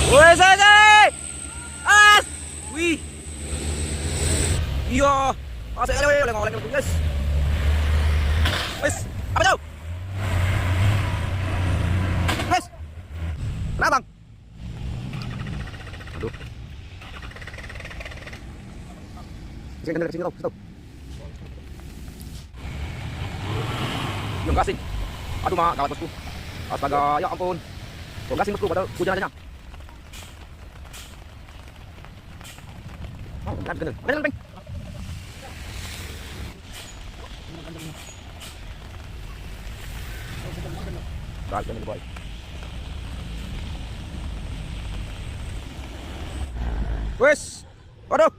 Woi, saya. As. Wih. Iya. Asik kali weh, oleng-oleng guys. Wes, apa jauh? Wes. Kenapa, Bang? Aduh. Sini kan sini tahu. Yang gasing. Aduh, mak, kawat bosku. Astaga, ya ampun. Yang gasing bosku, padahal hujan aja. Oh, benar. Benar. Balik ini, boy. Wes. Waduh.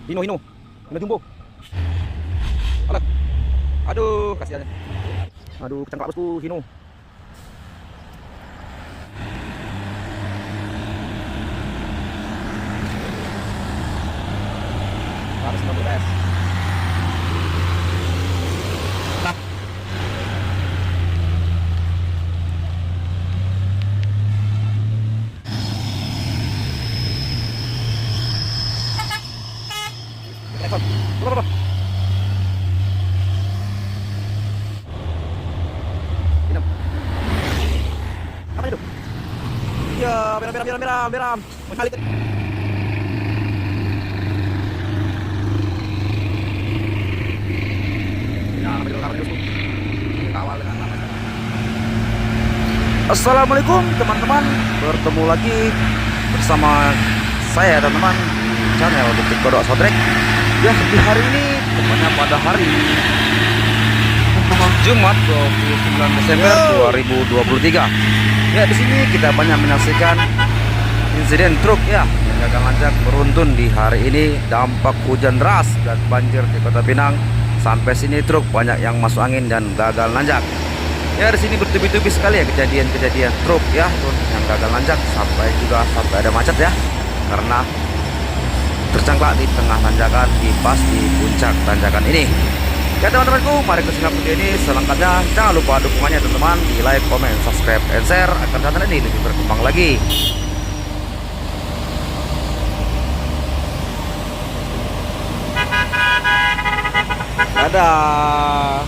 Hino jumbo. Alah. Aduh, kasihan. Aduh, kecengklak bosku, Hino. Harus beres. Apa itu? Ya, beram. Mengalir. Assalamualaikum teman-teman, bertemu lagi bersama saya teman-teman di channel Detik Kodok Sotrek. Ya, di hari ini tepatnya pada hari Jumat 29 Desember 2023. Ya, di sini kita banyak menyaksikan insiden truk ya yang gagal nanjak beruntun di hari ini. Dampak hujan deras dan banjir di Kota Pinang, sampai sini truk banyak yang masuk angin dan gagal nanjak. Ya, di sini bertubi-tubi sekali ya kejadian truk ya yang gagal nanjak, sampai ada macet ya karena tercangklak di tengah tanjakan pas di puncak tanjakan ini. Ya teman-temanku, mari ke simak video ini selengkapnya. Jangan lupa dukungannya teman-teman, di like, komen, subscribe, and share agar channel ini lebih berkembang lagi. Dadah.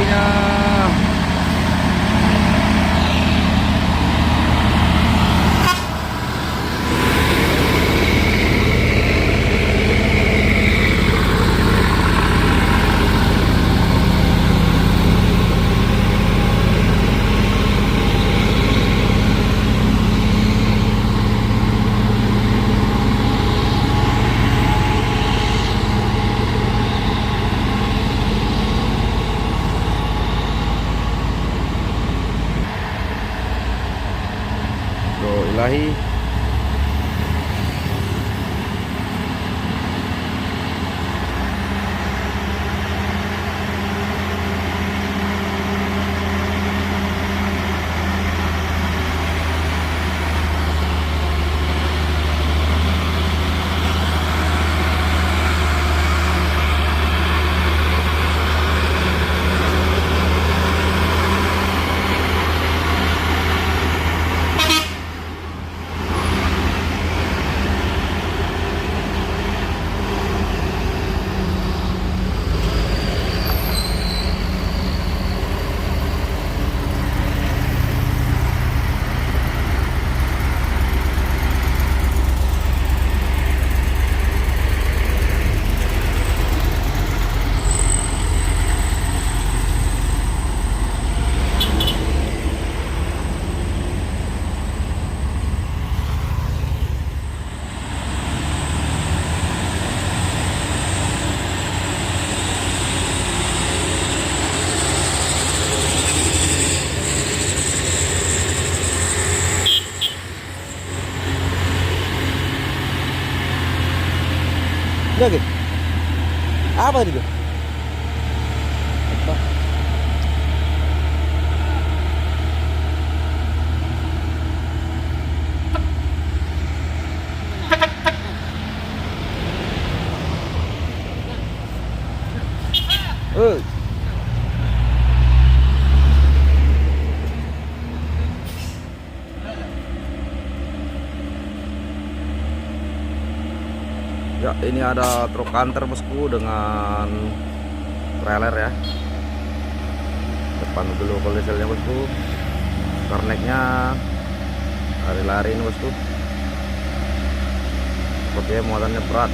mobilnya. Ilahi. Udah, Ge? Apa tadi, Ge? Apa? Ya, ini ada truk kantor bosku dengan trailer ya. Depan dulu koliselnya bosku. Karneknya lari-lari ini bosku. Sepertinya muatannya berat.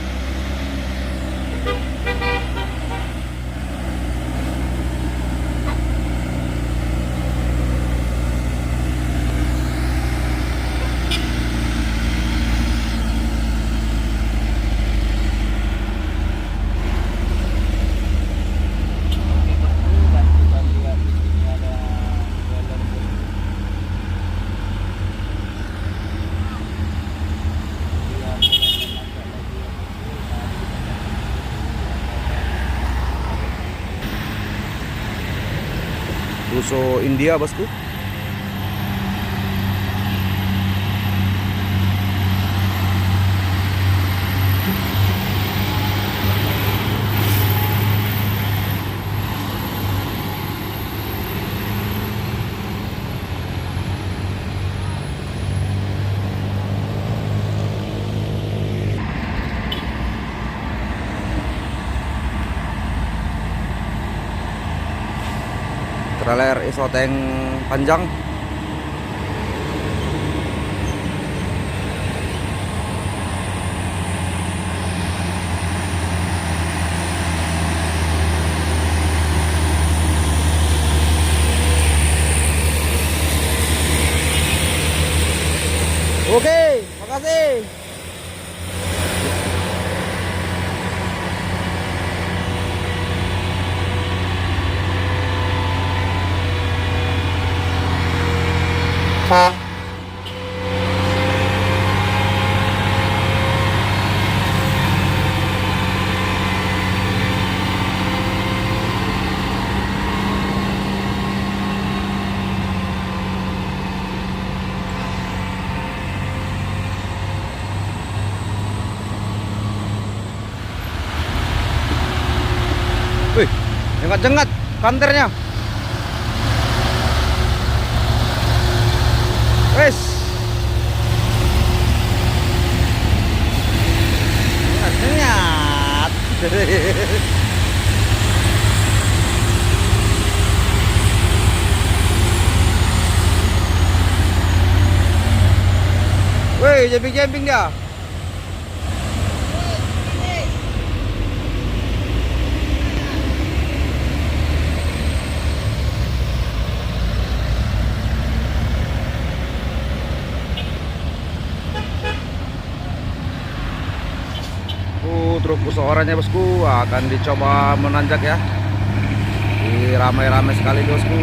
Russo India bosku. Trailer isoteng panjang. Oke, makasih. Wih, jengat-jengat kanternya. Wes. Jengat-jengat. Woi, jumping-jumping dia. Truk usaha bosku akan dicoba menanjak ya. Ramai-ramai sekali bosku.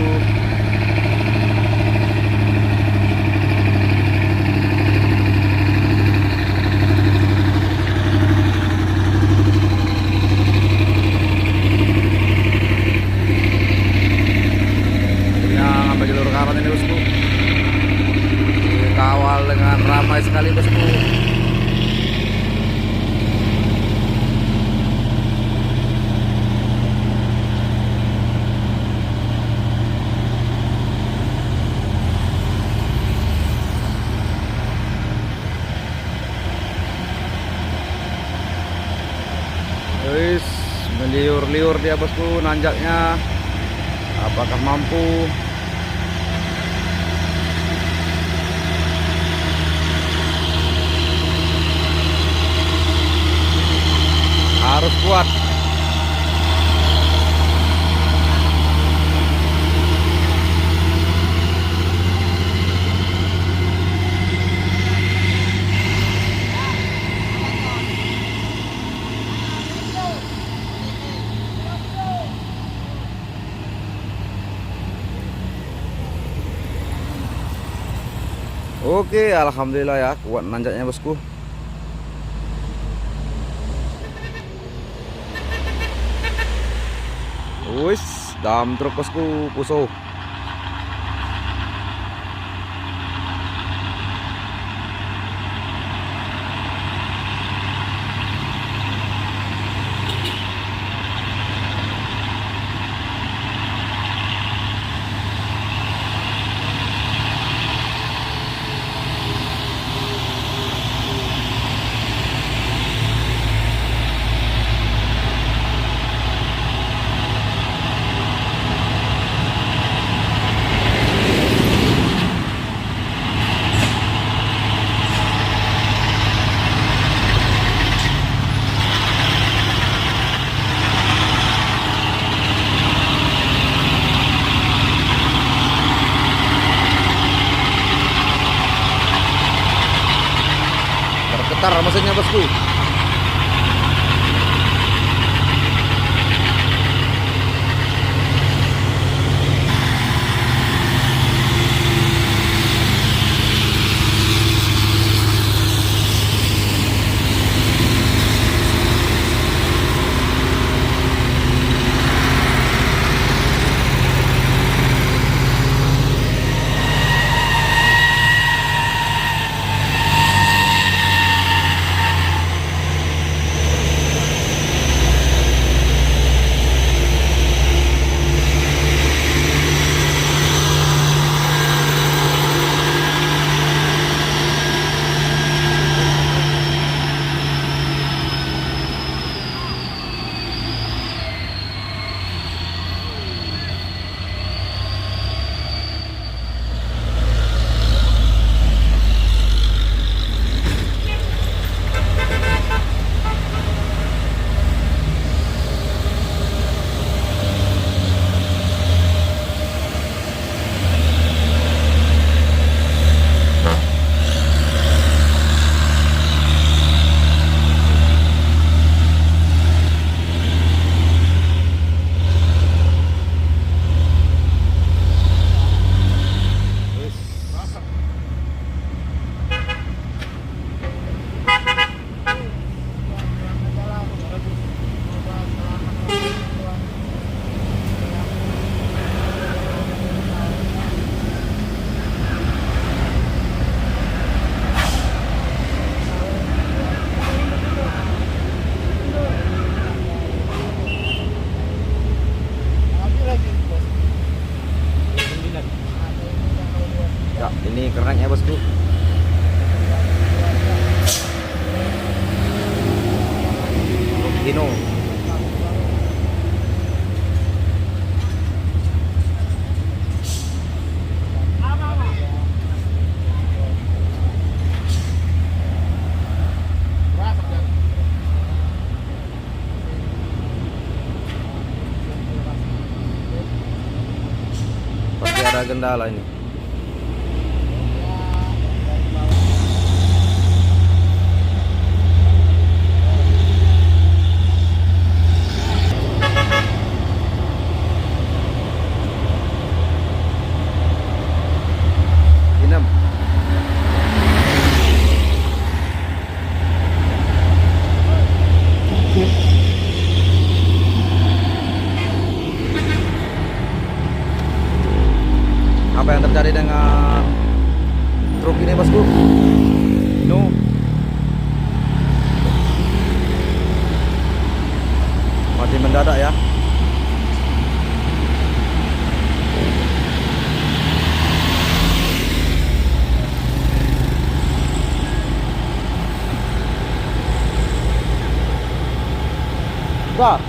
Ngambil jalur kanan ini bosku. Dikawal dengan ramai sekali bosku. Wis meliur-liur dia bosku nanjaknya. Apakah mampu? Harus kuat. Oke, alhamdulillah ya, kuat nanjaknya bosku. Wis, dam truk bosku, puso. Bergetar mesinnya bosku. Ini kerennya bosku. Dino. ada kendala ini. Apa yang terjadi dengan truk ini, bosku? No. Mati mendadak ya. Stop.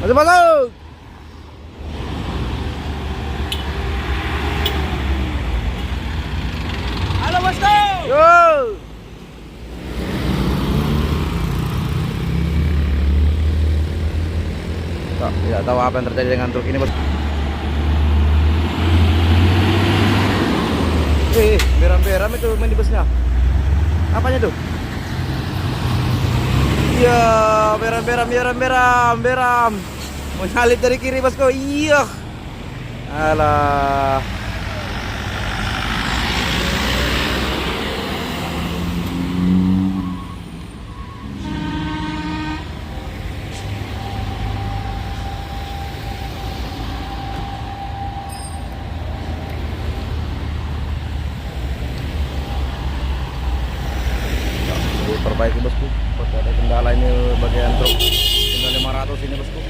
Masuk masuk. Halo bosku. Yo. Tidak tahu apa yang terjadi dengan truk ini, bos. Beram-beram itu minibusnya. Apanya tuh? Iya, beram. Mau nyalip dari kiri, bosku. Iya. Alah. Perbaiki, bosku. Ada kendala ini bagian truk 500 ini, bosku.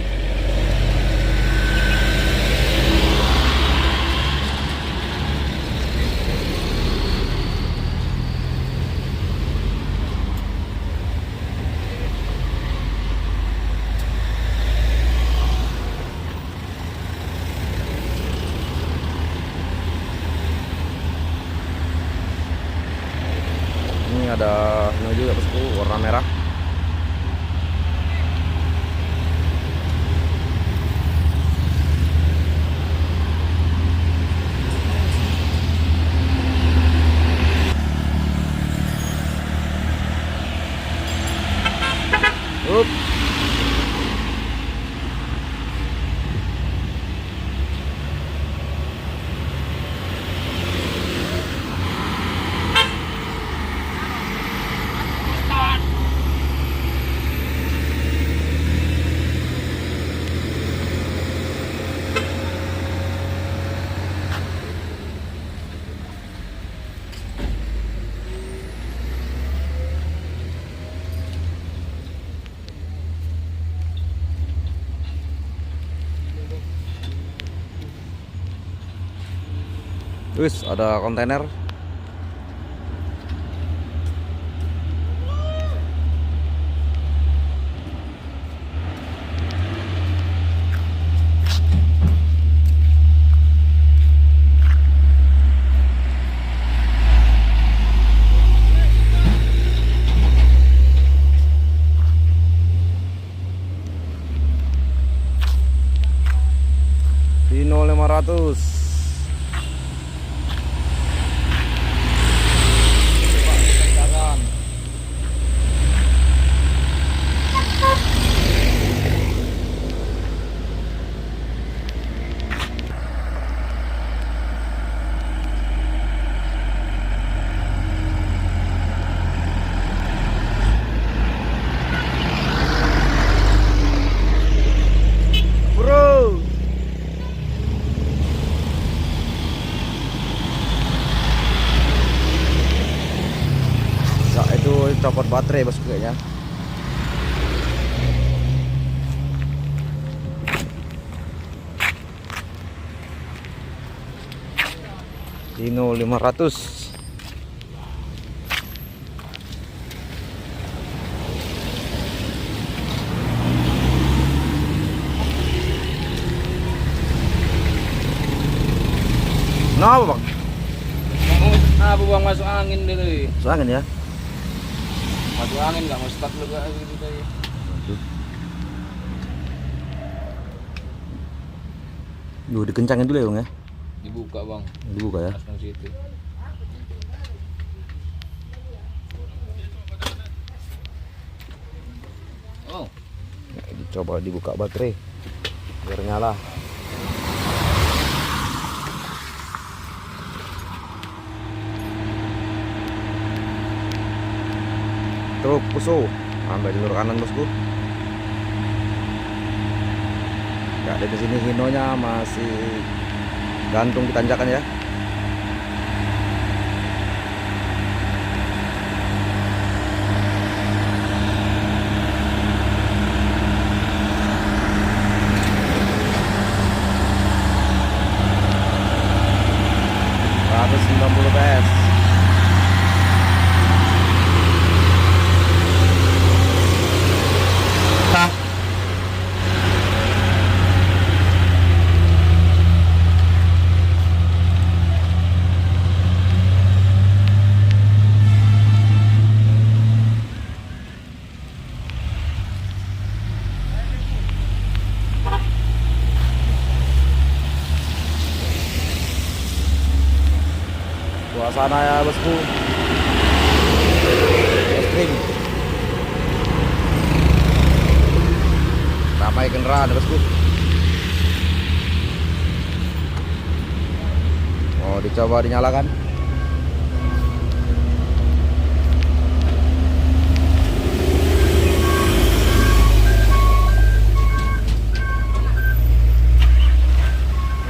Ini ada ini juga, bosku, warna merah. Up. Wis, ada kontainer. Dino 500. Copot baterai, bosku, kayaknya. Dino 500. Kenapa, Bang? Buang masuk angin dulu. Masuk angin ya? Masuk angin nggak mau start lu gitu tadi. bosku. Duh, dikencangin dulu ya bang ya. Dibuka bang. Dibuka ya. Langsung situ. Oh. Coba dibuka baterai biar nyala. Truk Fuso ambil jalur kanan bosku. Ya, dari sini hinonya masih gantung di tanjakan ya. Harus 90 PS. Suasana ya bosku, ekstrim, ramai kendaraan ya bosku. Oh, dicoba dinyalakan.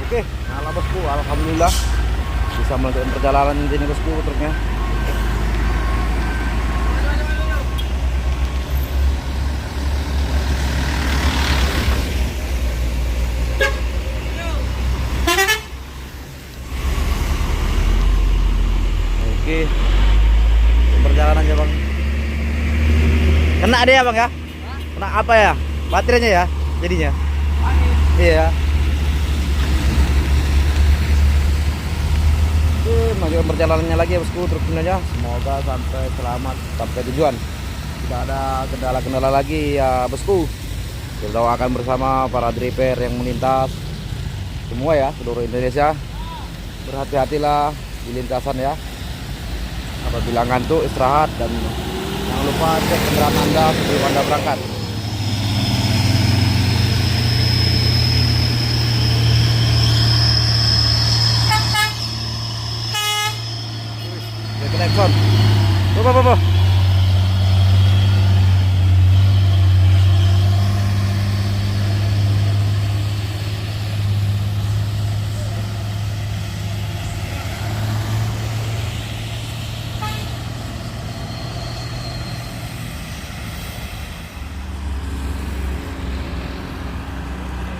Oke, nyala bosku, alhamdulillah. Bisa melanjutkan perjalanan ini bosku truknya. Oke, perjalanannya bang. Kena dia ya bang ya? Kena apa ya? Baterainya ya jadinya? Iya. Lanjutkan perjalanannya lagi ya bosku truknya. Semoga sampai selamat sampai tujuan. Tidak ada kendala-kendala lagi ya bosku. Kita doakan bersama para driver yang melintas semua ya seluruh Indonesia. Berhati-hatilah di lintasan ya. Apabila ngantuk istirahat dan jangan lupa cek kendaraan Anda sebelum Anda berangkat. Telepon. Bapak.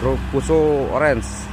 Truk Fuso orange.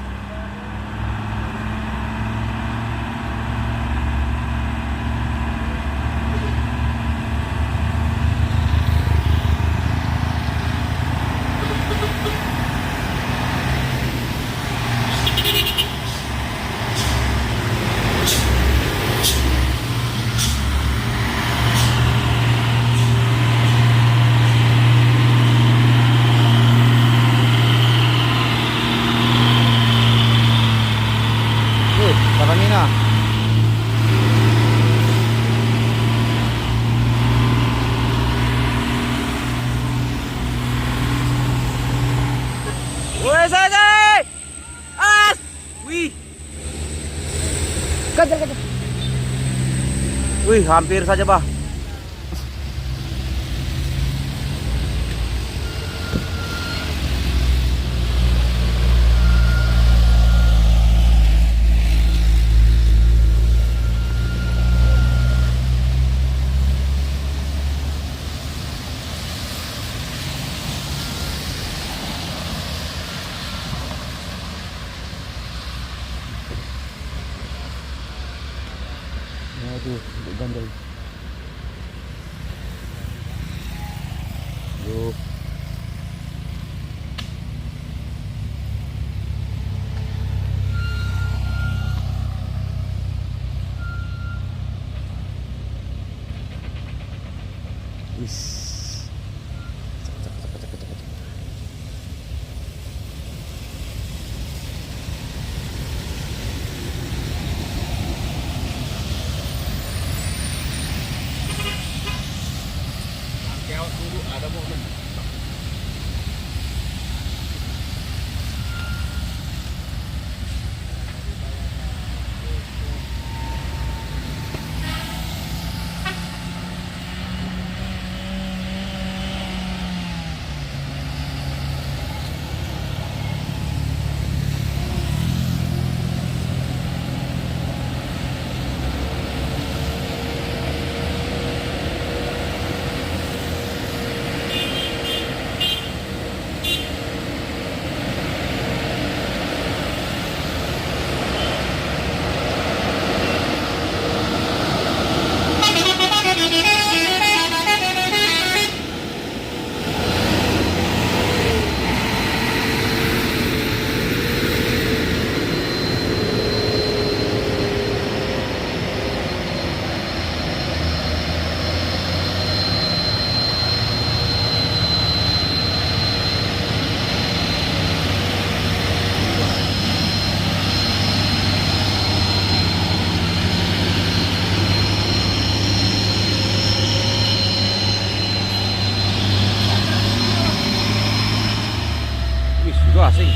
Pertamina. Woi, saya. Wih. Kejar. Wih, hampir saja, Bah. Aduh, gandel. Aduh. Wis. Cek. Itu asing.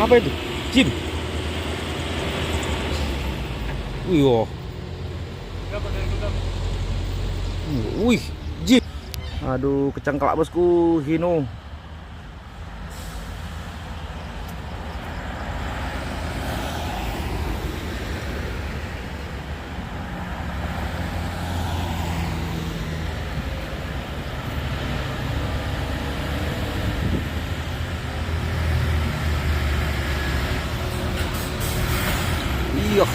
Apa itu? Jim. Wih, oh. Wih, Jim. Aduh, kecengklak bosku, Hino. Iya.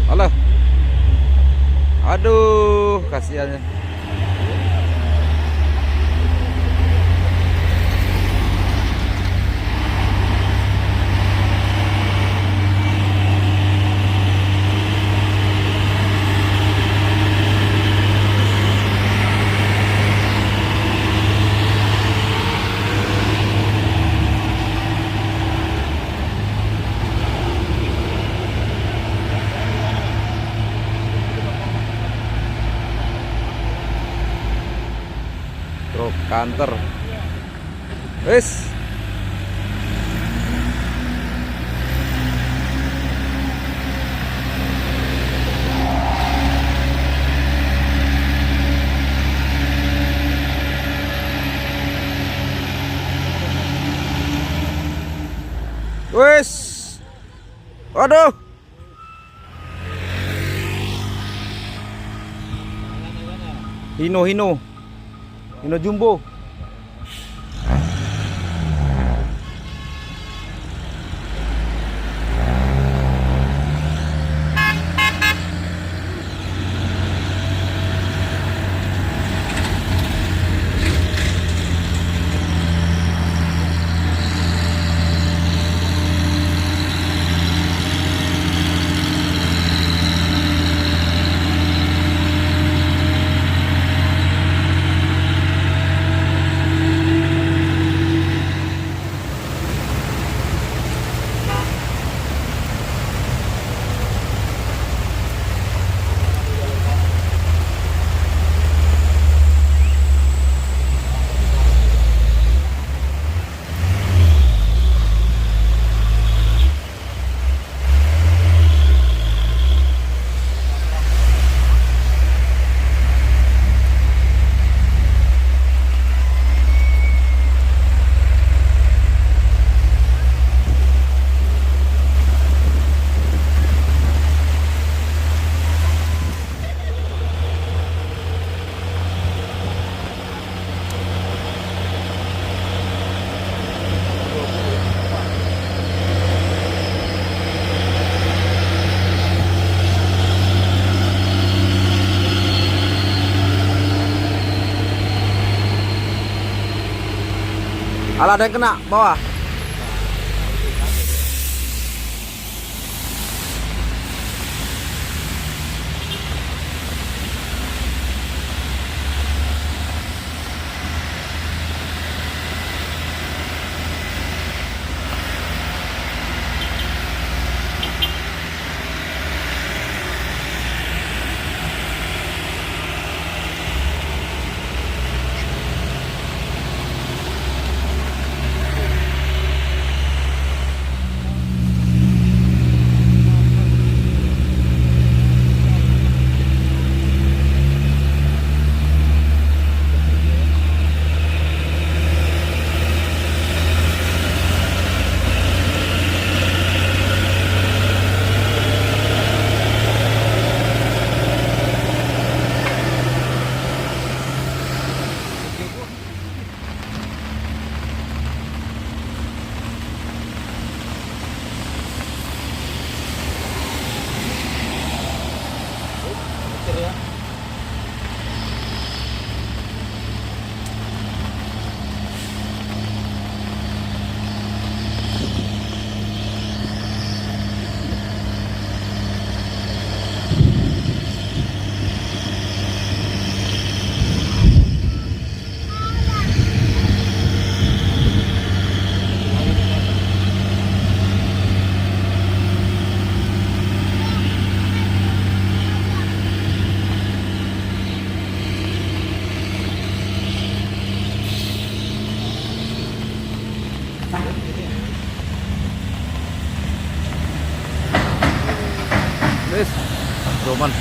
Alah. Aduh, kasihannya. kantor. Wis. Wis. Waduh. Hino jumbo. Alah, ada yang kena bawah. Wis, Roman.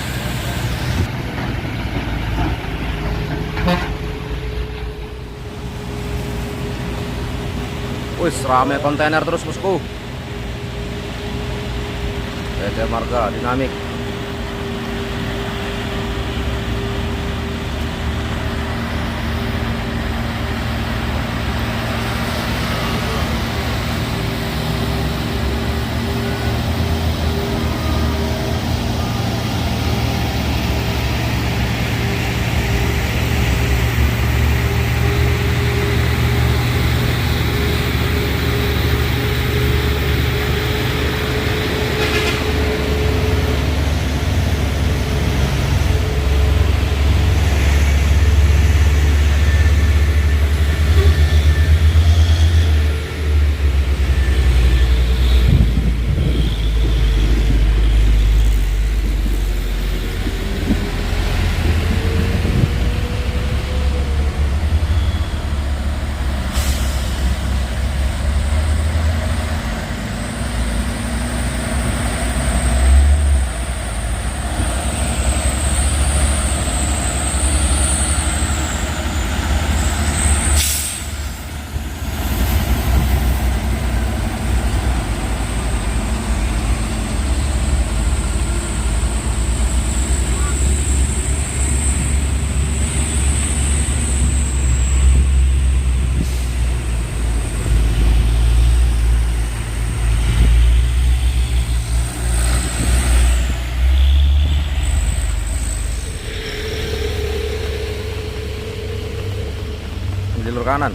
Wis, rame kontainer terus bosku. PT Marga Dinamik. kanan.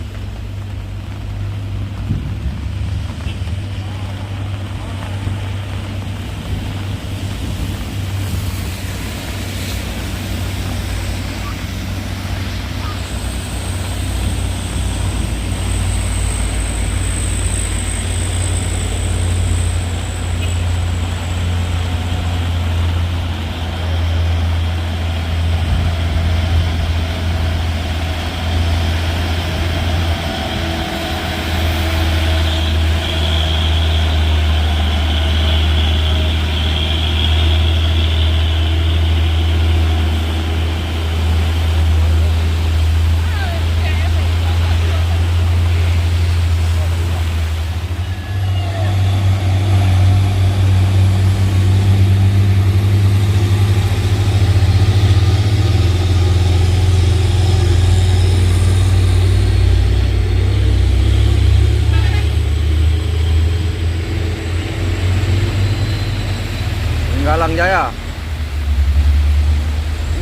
Galang Jaya.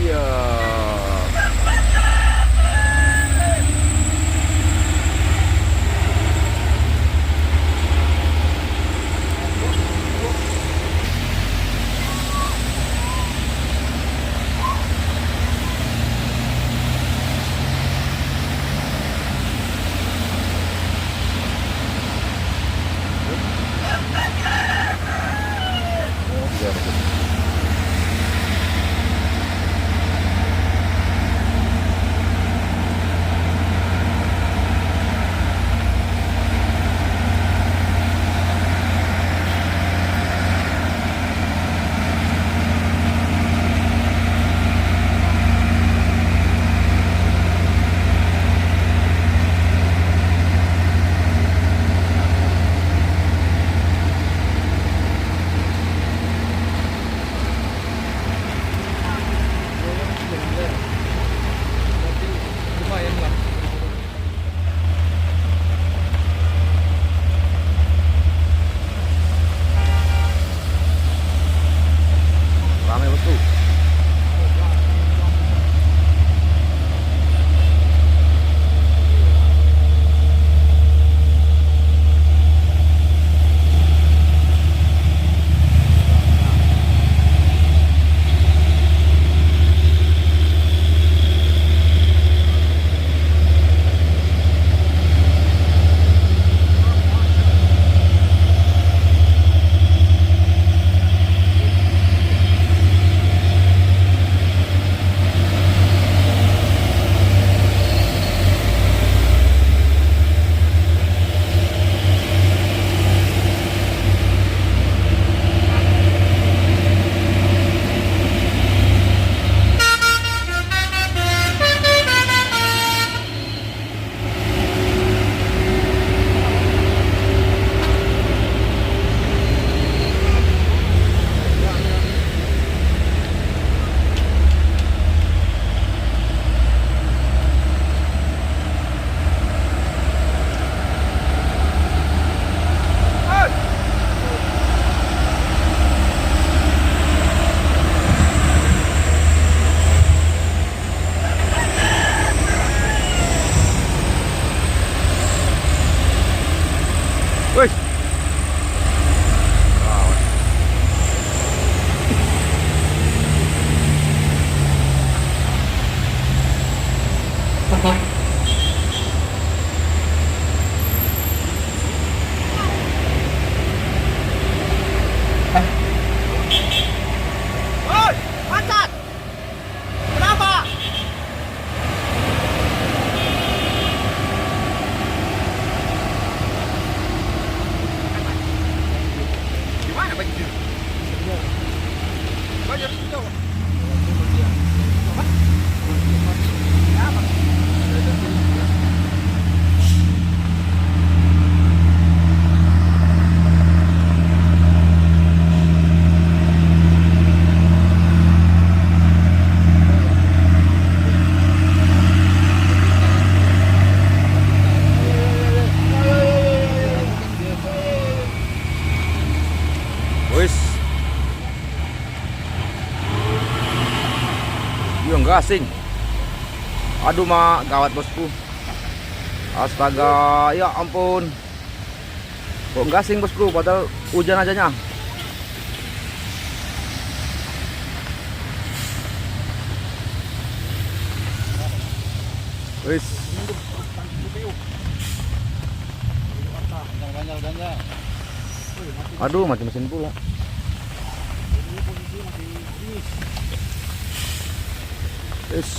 Iya. Ramai betul. Wih. Woi, macet. Kenapa? Gimana banjir? Banjir itu. Apa? Apa? Wis. Yang gasing. Aduh mak, gawat bosku. Astaga, ya ampun. Kok gasing bosku, padahal hujan ajanya. Wis. Ganjal. Aduh, mati mesin pula. Wis.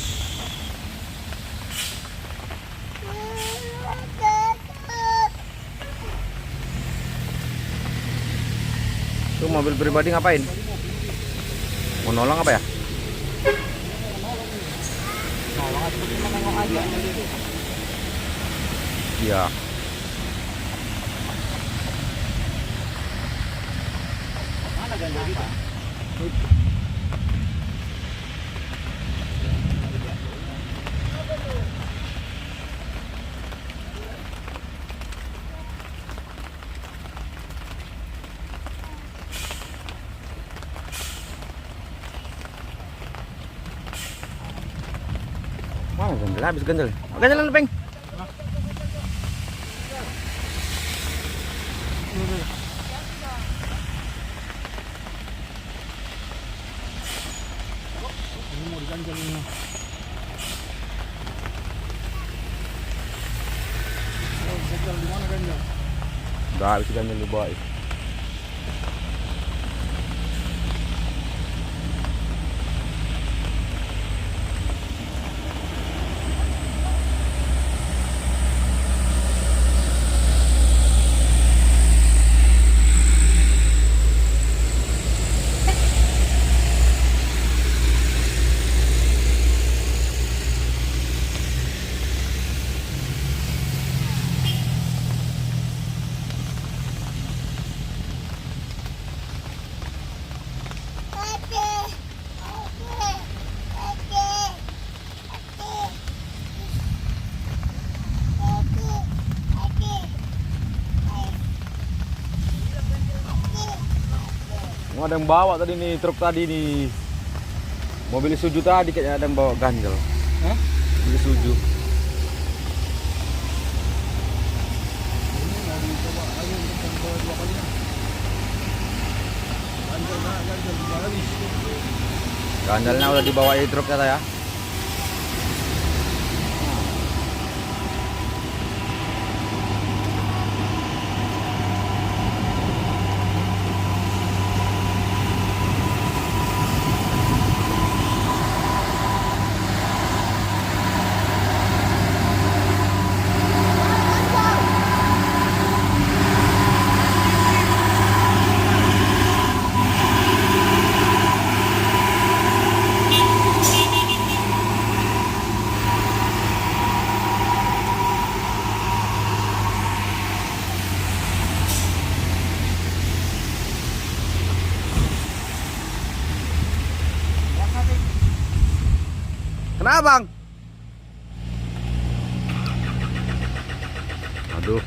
Tuh mobil pribadi ngapain? Mau nolong apa ya? Iya. Mana ganjel? Habis ganjel. Ganjelan Peng. Udah habis ganjel di bawah. Oh, ada yang bawa tadi nih, truk tadi nih. Mobil Isuzu tadi kayaknya ada yang bawa ganjel. Hah? Mobil Isuzu. Ganjalnya udah dibawa di truk kata ya. Kenapa bang? Aduh.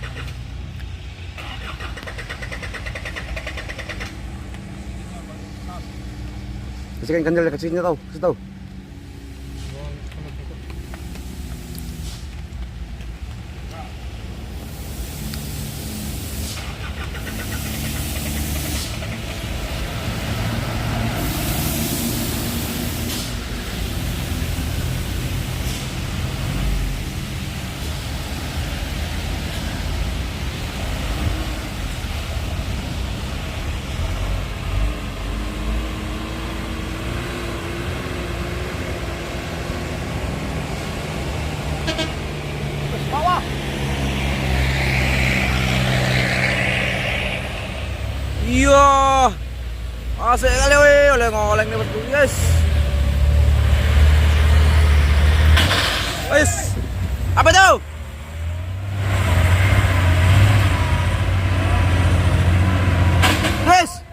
Kasihkan ganjel kasihnya tahu, kasih tahu. Bawah. Iya. Asik kali weh, oleh ngoleng nih bosku. Yes. Wes. Apa tuh? Wes.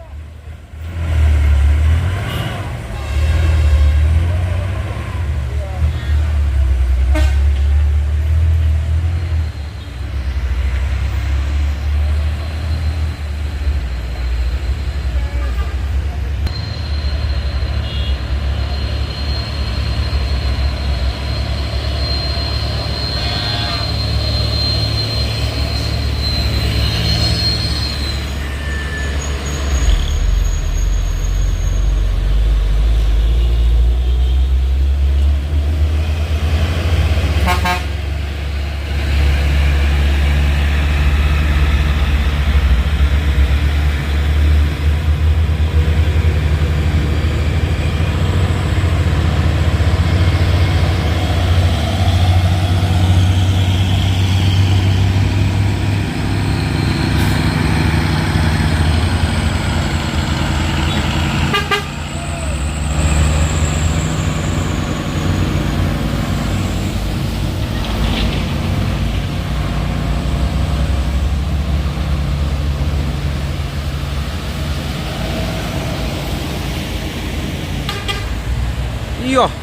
Iya.